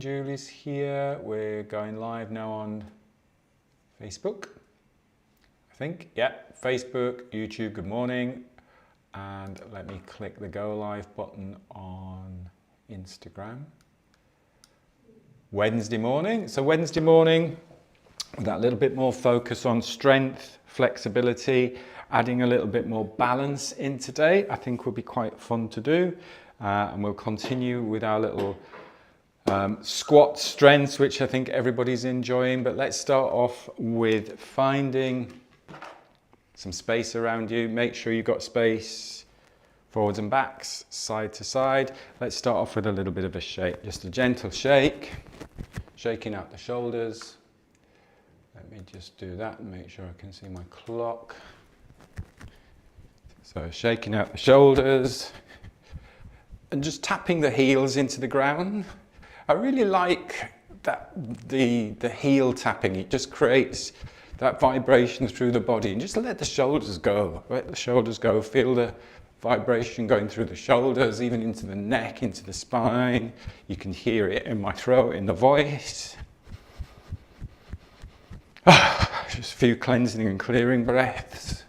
Julie's here. We're going live now on Facebook, I think. Yeah, Facebook, YouTube, good morning. And let me click the go live button on Instagram. Wednesday morning. So Wednesday morning, with that little bit more focus on strength, flexibility, adding a little bit more balance in today, I think will be quite fun to do. And we'll continue with our little squat strengths, which I think everybody's enjoying. But let's start off with finding some space around you. Make sure you've got space forwards and backs, side to side. Let's start off with a little bit of a shake, just a gentle shake, shaking out the shoulders. Let me just do that and make sure I can see my clock. So shaking out the shoulders and just tapping the heels into the ground. I really like that the heel tapping. It just creates that vibration through the body, and just let the shoulders go. Let the shoulders go. Feel the vibration going through the shoulders, even into the neck, into the spine. You can hear it in my throat, in the voice. Just a few cleansing and clearing breaths.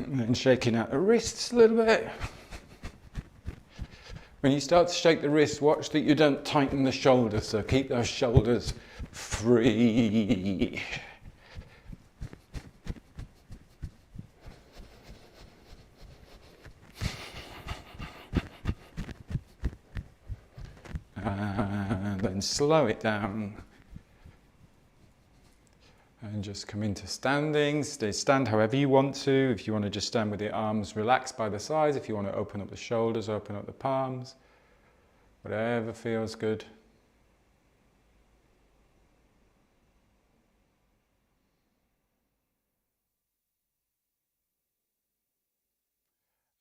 And then shaking out the wrists a little bit. When you start to shake the wrists, watch that you don't tighten the shoulders, so keep those shoulders free. And then slow it down. And just come into standing. Stand however you want to. If you want to just stand with your arms relaxed by the sides, if you want to open up the shoulders, open up the palms, whatever feels good.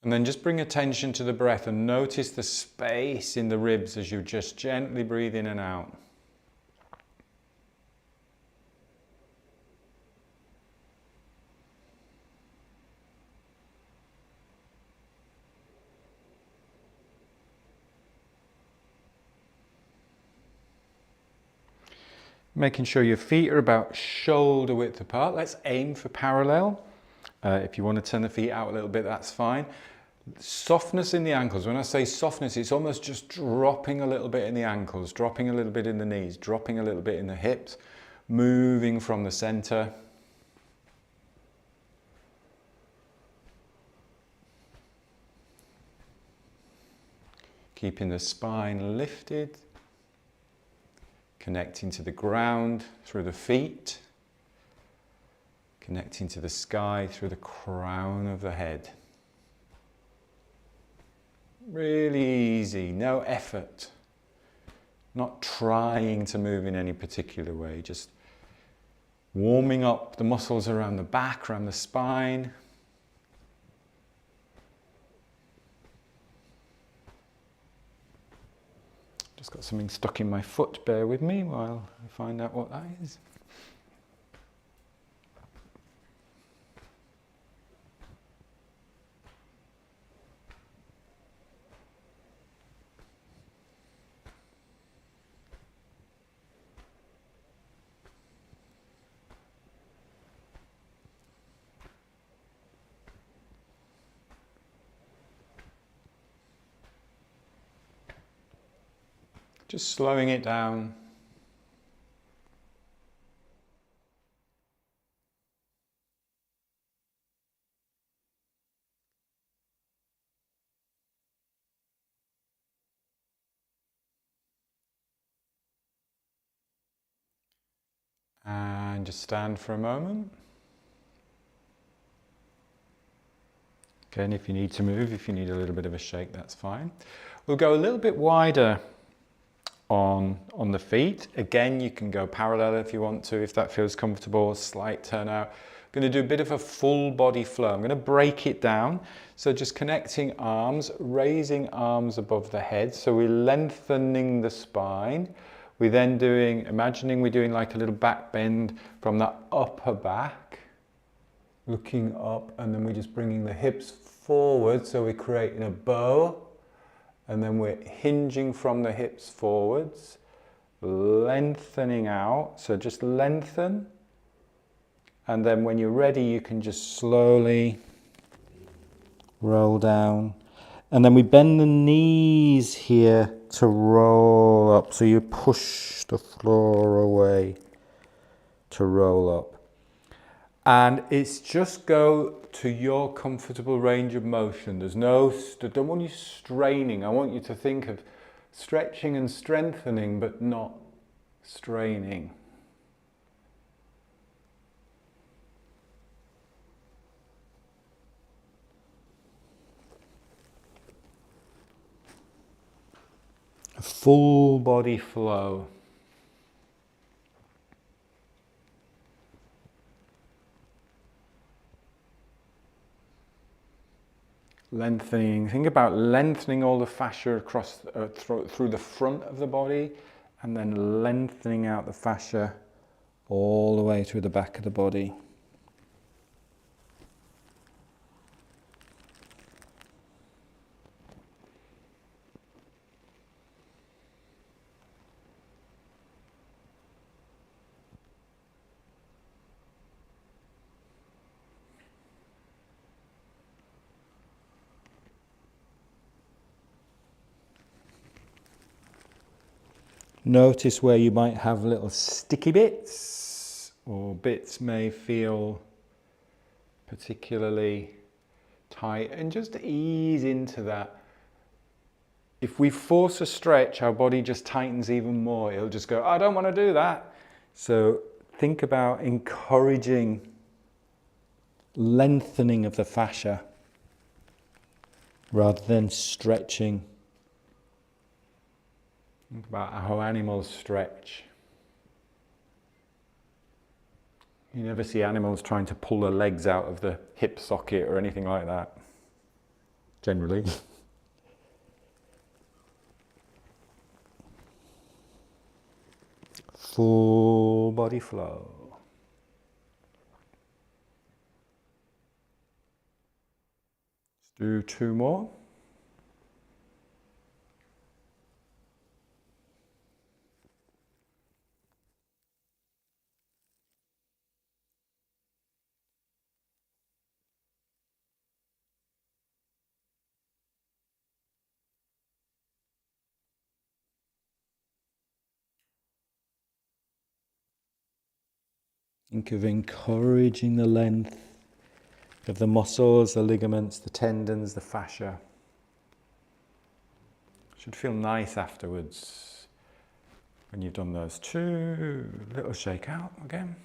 And then just bring attention to the breath and notice the space in the ribs as you just gently breathe in and out. Making sure your feet are about shoulder width apart. Let's aim for parallel. If you want to turn the feet out a little bit, that's fine. Softness in the ankles. When I say softness, it's almost just dropping a little bit in the ankles, dropping a little bit in the knees, dropping a little bit in the hips, moving from the center. Keeping the spine lifted. Connecting to the ground through the feet, connecting to the sky through the crown of the head. Really easy, no effort, not trying to move in any particular way, just warming up the muscles around the back, around the spine. Just got something stuck in my foot, bear with me while I find out what that is. Just slowing it down. And just stand for a moment. Again, if you need to move, if you need a little bit of a shake, that's fine. We'll go a little bit wider on the feet. Again, you can go parallel if you want to, if that feels comfortable, slight turnout. going to do a bit of a full body flow. I'm going to break it down. So just connecting arms, raising arms above the head. So we're lengthening the spine. We're then imagining we're doing like a little back bend from the upper back, looking up, and then we're just bringing the hips forward. So we're creating a bow, and then we're hinging from the hips forwards, lengthening out. So just lengthen. And then when you're ready, you can just slowly roll down. And then we bend the knees here to roll up. So you push the floor away to roll up. And it's just go to your comfortable range of motion. I don't want you straining. I want you to think of stretching and strengthening, but not straining. A full body flow. Lengthening. Think about lengthening all the fascia across through the front of the body, and then lengthening out the fascia all the way through the back of the body. Notice where you might have little sticky bits, or bits may feel particularly tight, and just ease into that. If we force a stretch, our body just tightens even more. It'll just go, I don't want to do that. So think about encouraging lengthening of the fascia rather than stretching. Think about how animals stretch. You never see animals trying to pull their legs out of the hip socket or anything like that, generally. Full body flow. Let's do 2 more. Think of encouraging the length of the muscles, the ligaments, the tendons, the fascia. Should feel nice afterwards when you've done those 2. Little shake out again.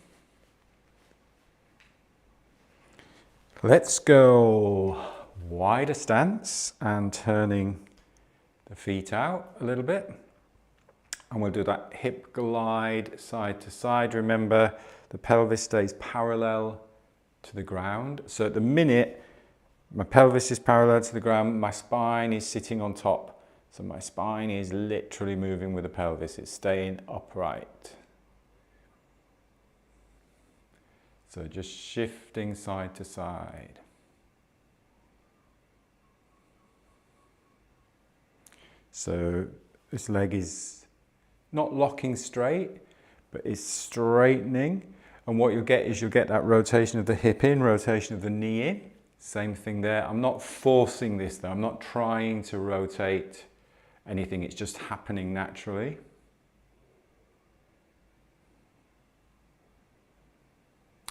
Let's go wider stance and turning the feet out a little bit. And we'll do that hip glide side to side. Remember, the pelvis stays parallel to the ground. So at the minute, my pelvis is parallel to the ground, my spine is sitting on top. So my spine is literally moving with the pelvis, it's staying upright. So just shifting side to side. So this leg is not locking straight, but is straightening. And what you'll get is you'll get that rotation of the hip in, rotation of the knee in. Same thing there. I'm not forcing this though. I'm not trying to rotate anything. It's just happening naturally.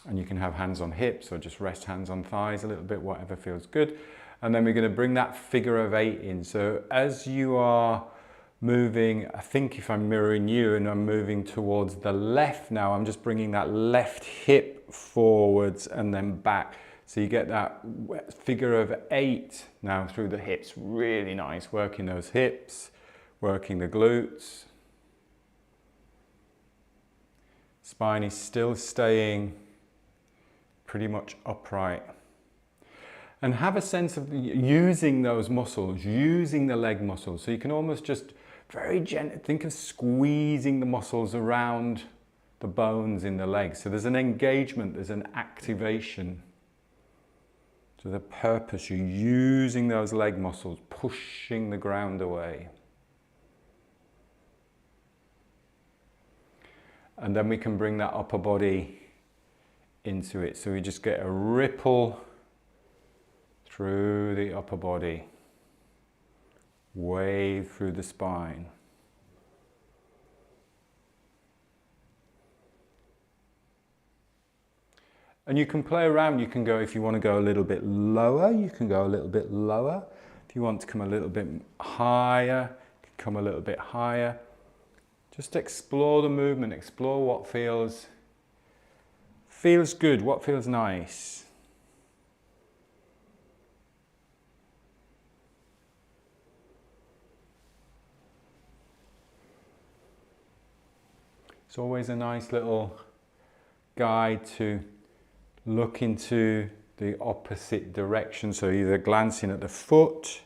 And you can have hands on hips or just rest hands on thighs a little bit, whatever feels good. And then we're going to bring that figure of 8 in. So as you are moving, I think if I'm mirroring you and I'm moving towards the left now, I'm just bringing that left hip forwards and then back. So you get that figure of 8 now through the hips. Really nice, working those hips, working the glutes. Spine is still staying pretty much upright. And have a sense of using those muscles, using the leg muscles. So you can almost just very gently think of squeezing the muscles around the bones in the legs. So there's an engagement, there's an activation. So the purpose, you're using those leg muscles, pushing the ground away. And then we can bring that upper body into it. So we just get a ripple through the upper body, wave through the spine. And you can play around, you can go, if you want to go a little bit lower, you can go a little bit lower. If you want to come a little bit higher, you can come a little bit higher. Just explore the movement, explore what feels good, what feels nice. It's always a nice little guide to look into the opposite direction. So either glancing at the foot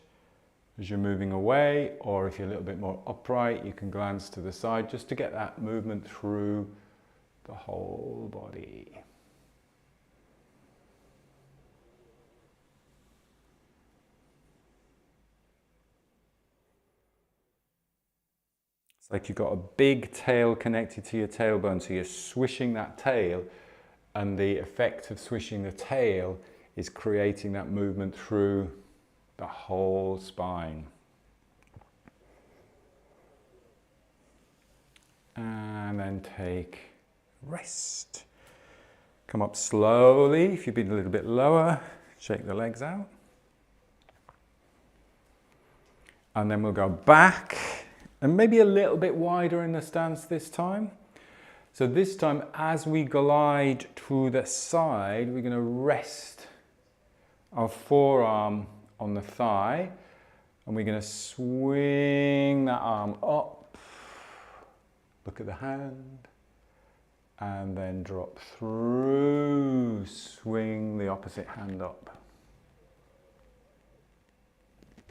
as you're moving away, or if you're a little bit more upright, you can glance to the side just to get that movement through the whole body. It's like you've got a big tail connected to your tailbone, so you're swishing that tail, and the effect of swishing the tail is creating that movement through the whole spine. And then take rest. Come up slowly. If you've been a little bit lower, shake the legs out. And then we'll go back and maybe a little bit wider in the stance this time. So this time, as we glide to the side, we're going to rest our forearm on the thigh, and we're going to swing that arm up, look at the hand, and then drop through, swing the opposite hand up.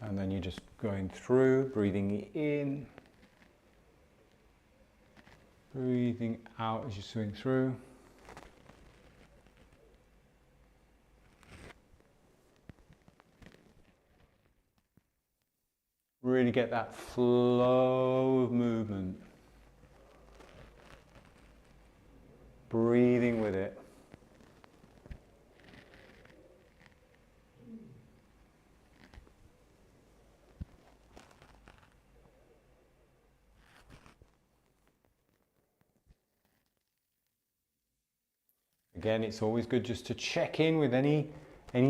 And then you're just going through, breathing in, breathing out as you swing through. Really get that flow of movement. Breathing with it. Again, it's always good just to check in with any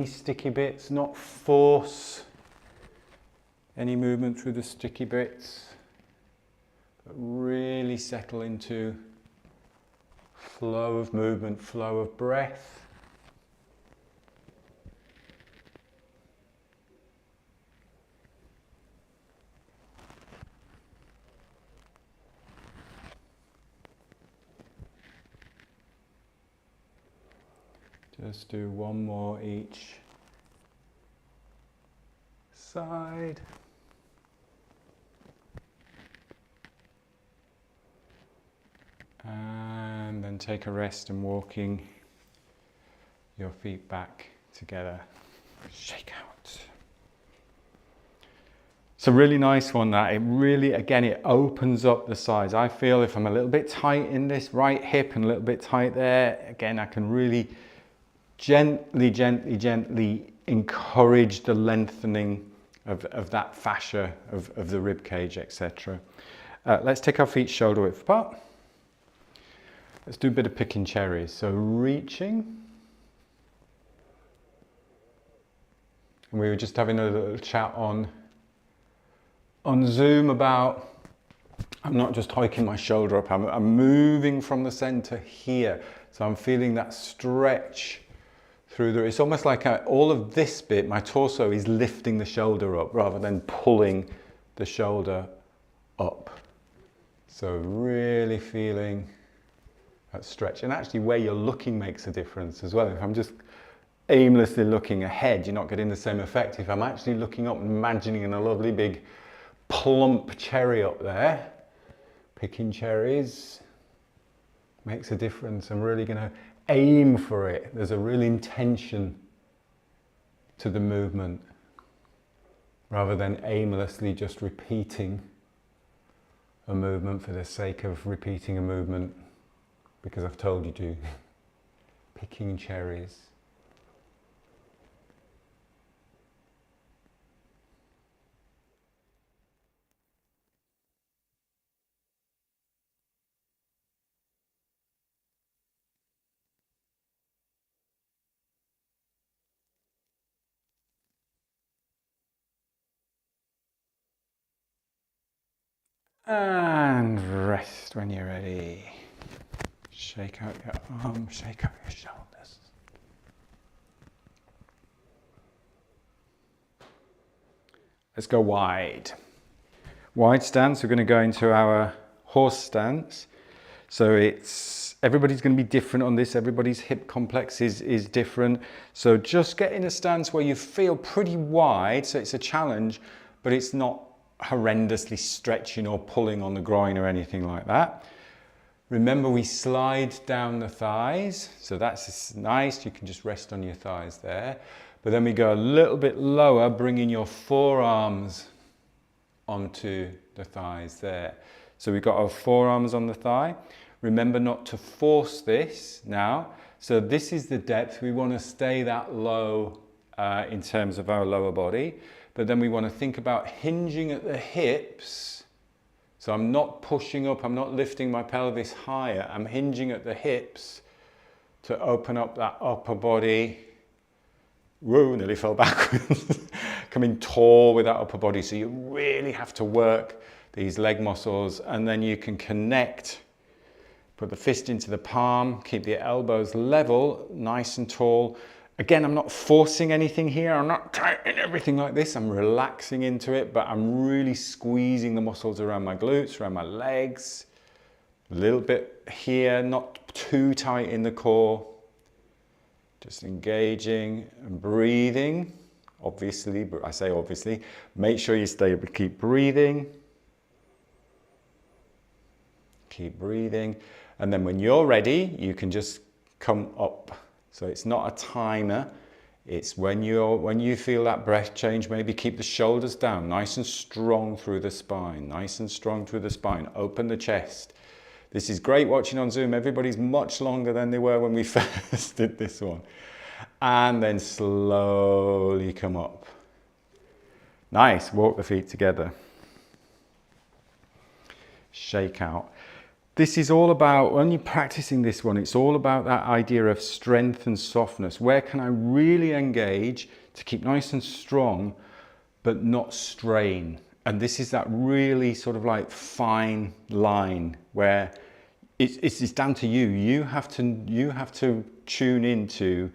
sticky bits, not force any movement through the sticky bits, but really settle into flow of movement, flow of breath. Just do one more each side. And then take a rest and walking your feet back together. Shake out. It's a really nice one, that. It really, again, it opens up the sides. I feel if I'm a little bit tight in this right hip and a little bit tight there, again, I can really gently, gently, gently encourage the lengthening of that fascia of the rib cage, etc. Let's take our feet shoulder width apart. Let's do a bit of picking cherries. So reaching. And we were just having a little chat on Zoom about, I'm not just hiking my shoulder up, I'm moving from the center here. So I'm feeling that stretch through the, it's almost like all of this bit, my torso is lifting the shoulder up rather than pulling the shoulder up. So really feeling at stretch. And actually where you're looking makes a difference as well. If I'm just aimlessly looking ahead, you're not getting the same effect. If I'm actually looking up and imagining a lovely big plump cherry up there, picking cherries makes a difference. I'm really going to aim for it. There's a real intention to the movement rather than aimlessly just repeating a movement for the sake of repeating a movement because I've told you to. Picking cherries. And rest when you're ready. Shake out your arms, shake out your shoulders. Let's go wide. Wide stance, we're going to go into our horse stance. So everybody's going to be different on this. Everybody's hip complex is different. So just get in a stance where you feel pretty wide. So it's a challenge, but it's not horrendously stretching or pulling on the groin or anything like that. Remember, we slide down the thighs. So that's nice. You can just rest on your thighs there. But then we go a little bit lower, bringing your forearms onto the thighs there. So we've got our forearms on the thigh. Remember not to force this now. So this is the depth. We want to stay that low in terms of our lower body. But then we want to think about hinging at the hips. So I'm not pushing up, I'm not lifting my pelvis higher. I'm hinging at the hips to open up that upper body. Whoa, nearly fell backwards. Coming tall with that upper body. So you really have to work these leg muscles, and then you can connect. Put the fist into the palm, keep the elbows level, nice and tall. Again, I'm not forcing anything here. I'm not tightening everything like this. I'm relaxing into it, but I'm really squeezing the muscles around my glutes, around my legs. A little bit here, not too tight in the core. Just engaging and breathing. Obviously, I say obviously, make sure you keep breathing. Keep breathing. And then when you're ready, you can just come up. So it's not a timer. It's when you feel that breath change, maybe keep the shoulders down, nice and strong through the spine, nice and strong through the spine. Open the chest. This is great watching on Zoom. Everybody's much longer than they were when we first did this one. And then slowly come up. Nice, walk the feet together. Shake out. This is all about, when you're practicing this one, it's all about that idea of strength and softness. Where can I really engage to keep nice and strong, but not strain? And this is that really sort of like fine line where it's down to you. You have to tune into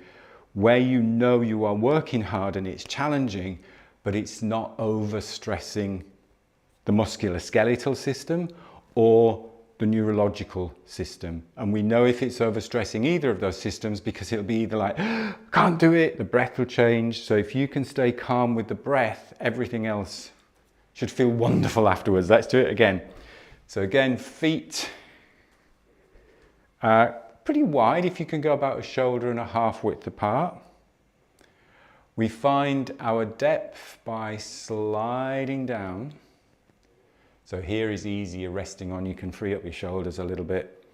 where you know you are working hard and it's challenging, but it's not overstressing the musculoskeletal system or the neurological system. And we know if it's overstressing either of those systems, because it'll be either like, can't do it, the breath will change. So if you can stay calm with the breath, everything else should feel wonderful afterwards. Let's do it again. So again, feet pretty wide, if you can go about a shoulder and a half width apart. We find our depth by sliding down. So here is easier resting on. You can free up your shoulders a little bit.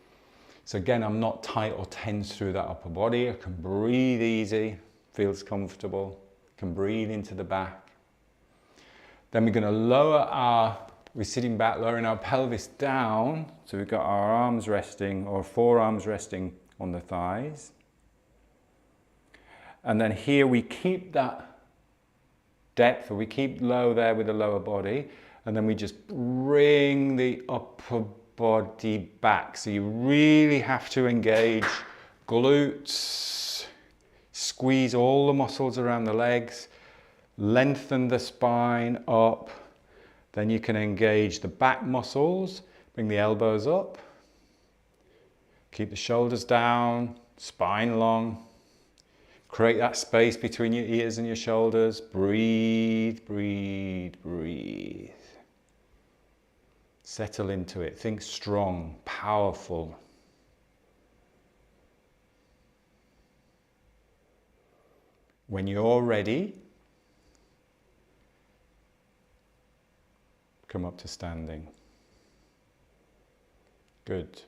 So again, I'm not tight or tense through that upper body. I can breathe easy, feels comfortable. Can breathe into the back. Then we're going to we're sitting back, lowering our pelvis down. So we've got our arms resting, or forearms resting on the thighs. And then here we keep that depth, or we keep low there with the lower body. And then we just bring the upper body back. So you really have to engage glutes, squeeze all the muscles around the legs, lengthen the spine up. Then you can engage the back muscles, bring the elbows up. Keep the shoulders down, spine long. Create that space between your ears and your shoulders. Breathe, breathe, breathe. Settle into it. Think strong, powerful. When you're ready, come up to standing. Good.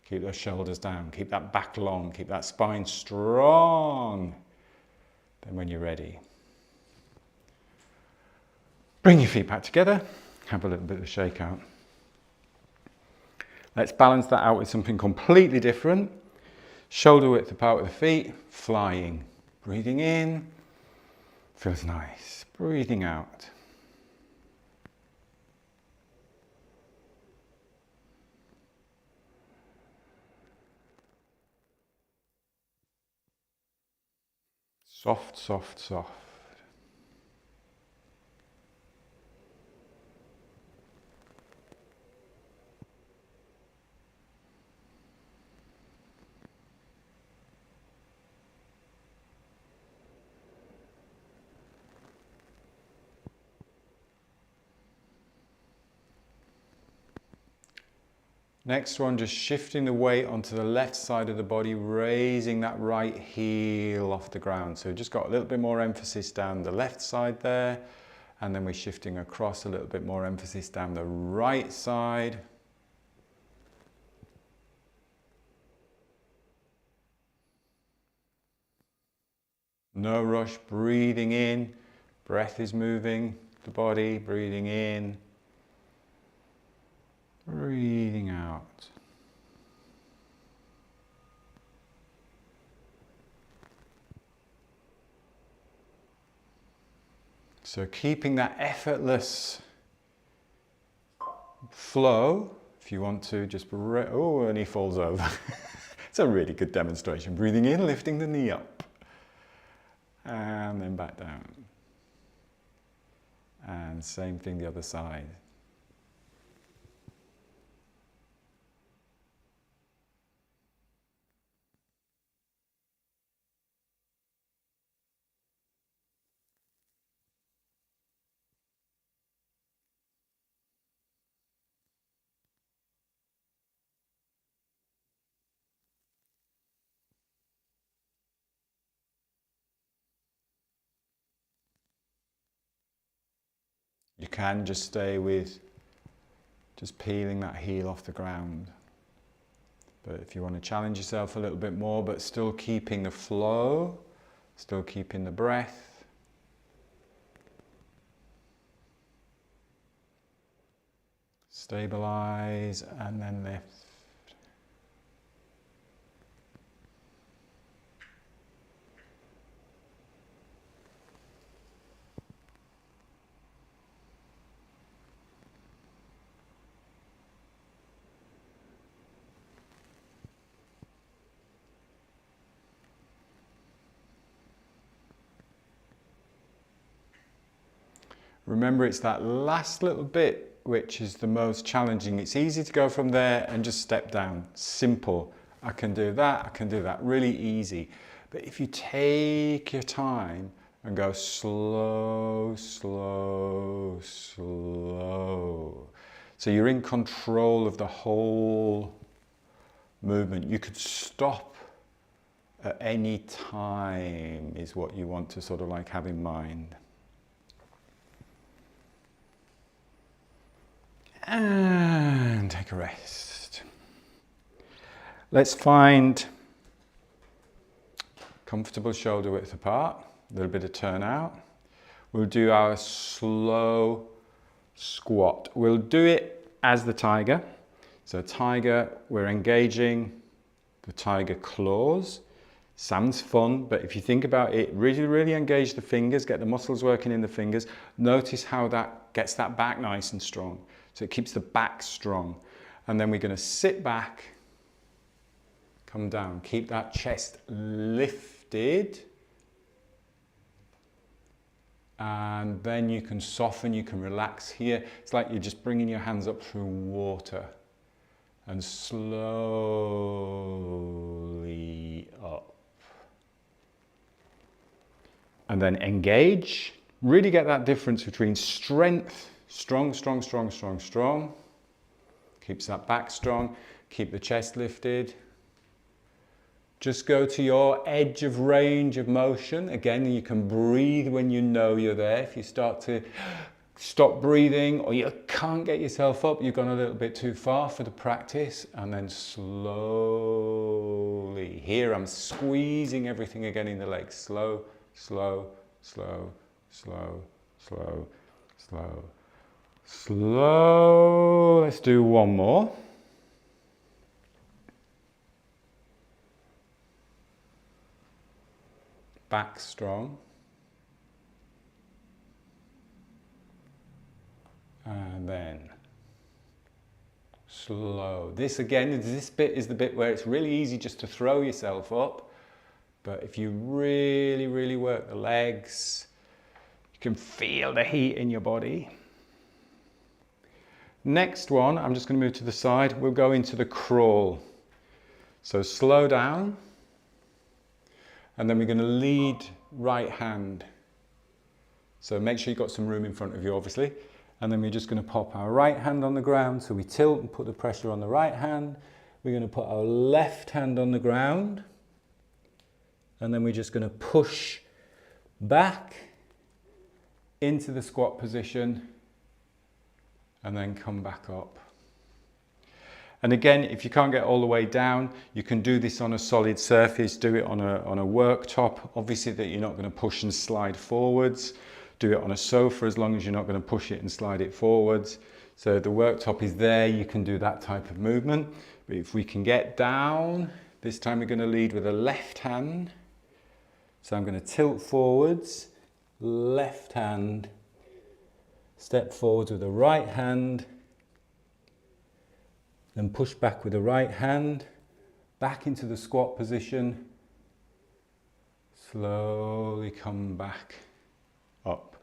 Keep those shoulders down. Keep that back long. Keep that spine strong. Then when you're ready, bring your feet back together. Have a little bit of a shake out. Let's balance that out with something completely different. Shoulder width apart with the feet, flying. Breathing in, feels nice. Breathing out. Soft, soft, soft. Next one, just shifting the weight onto the left side of the body, raising that right heel off the ground. So just got a little bit more emphasis down the left side there, and then we're shifting across, a little bit more emphasis down the right side. No rush, breathing in, breath is moving the body, breathing in. Breathing out. So keeping that effortless flow, if you want to just, oh, and he falls over. It's a really good demonstration. Breathing in, lifting the knee up. And then back down. And same thing the other side. You can just stay with just peeling that heel off the ground. But if you want to challenge yourself a little bit more, but still keeping the flow, still keeping the breath. Stabilize and then lift. Remember, it's that last little bit which is the most challenging. It's easy to go from there and just step down. Simple. I can do that, really easy. But if you take your time and go slow, slow, slow, so you're in control of the whole movement. You could stop at any time is what you want to sort of like have in mind. And take a rest. Let's find comfortable shoulder width apart, a little bit of turnout. We'll do our slow squat. We'll do it as the tiger. So tiger, we're engaging the tiger claws. Sounds fun, but if you think about it, really engage the fingers, get the muscles working in the fingers. Notice how that gets that back nice and strong. So it keeps the back strong. And then we're going to sit back, come down, keep that chest lifted. And then you can soften, you can relax here. It's like you're just bringing your hands up through water. and slowly up. And then engage. Really get that difference between strength, strong, strong, strong, strong, strong. Keeps that back strong. Keep the chest lifted. Just go to your edge of range of motion. Again, you can breathe when you know you're there. If you start to stop breathing or you can't get yourself up, you've gone a little bit too far for the practice, and then slowly. Here I'm squeezing everything again in the legs. Slow, slow, slow, slow, slow, slow, slow. Let's do one more. Back strong. And then slow. This again, this bit is the bit where it's really easy just to throw yourself up. But if you really, really work the legs, you can feel the heat in your body. Next one, I'm just going to move to the side. We'll go into the crawl. So slow down. And then we're going to lead right hand. So make sure you've got some room in front of you, obviously. And then we're just going to pop our right hand on the ground. So we tilt and put the pressure on the right hand. We're going to put our left hand on the ground. And then we're just going to push back into the squat position. And then come back up. And again, if you can't get all the way down, you can do this on a solid surface. Do it on a worktop. Obviously that you're not going to push and slide forwards. Do it on a sofa as long as you're not going to push it and slide it forwards. So the worktop is there, you can do that type of movement. But if we can get down, this time we're going to lead with a left hand. So I'm going to tilt forwards, left hand, step forwards with the right hand, then push back with the right hand, back into the squat position, slowly come back up.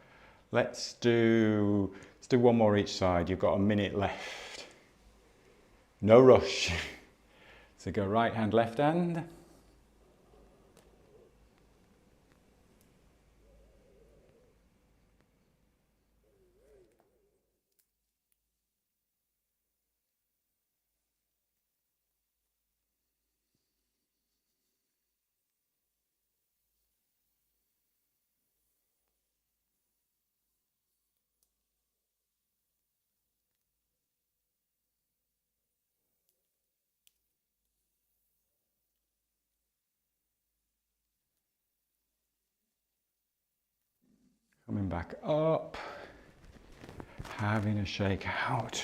Let's do one more each side. You've got a minute left. No rush. So go right hand, left hand. Coming back up, having a shake out.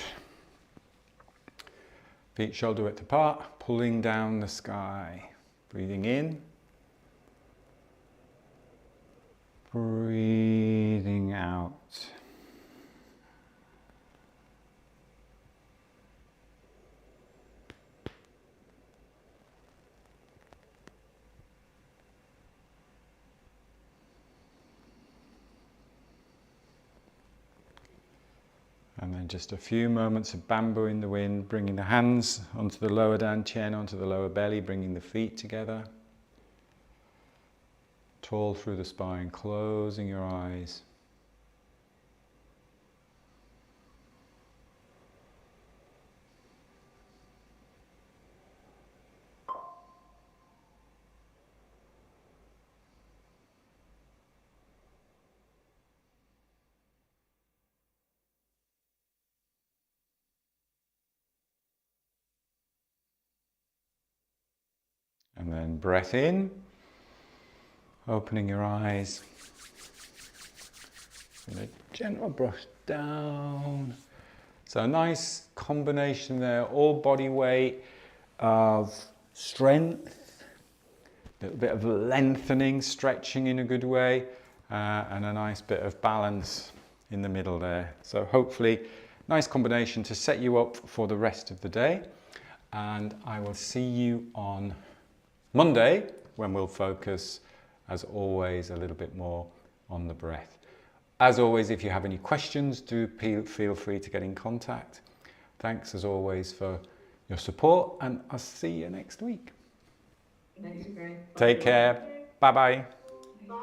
Feet shoulder width apart, pulling down the sky. Breathing in. Breathing out. And then just a few moments of bamboo in the wind, bringing the hands onto the lower dantian, onto the lower belly, bringing the feet together. Tall through the spine, closing your eyes. And then breath in, opening your eyes. And a gentle brush down. So a nice combination there, all body weight of strength, a little bit of lengthening, stretching in a good way, and a nice bit of balance in the middle there. So hopefully, nice combination to set you up for the rest of the day. And I will see you on Monday, when we'll focus, as always, a little bit more on the breath. As always, if you have any questions, do feel free to get in contact. Thanks, as always, for your support, and I'll see you next week. Thank you, Greg. Take care. Bye-bye. Bye.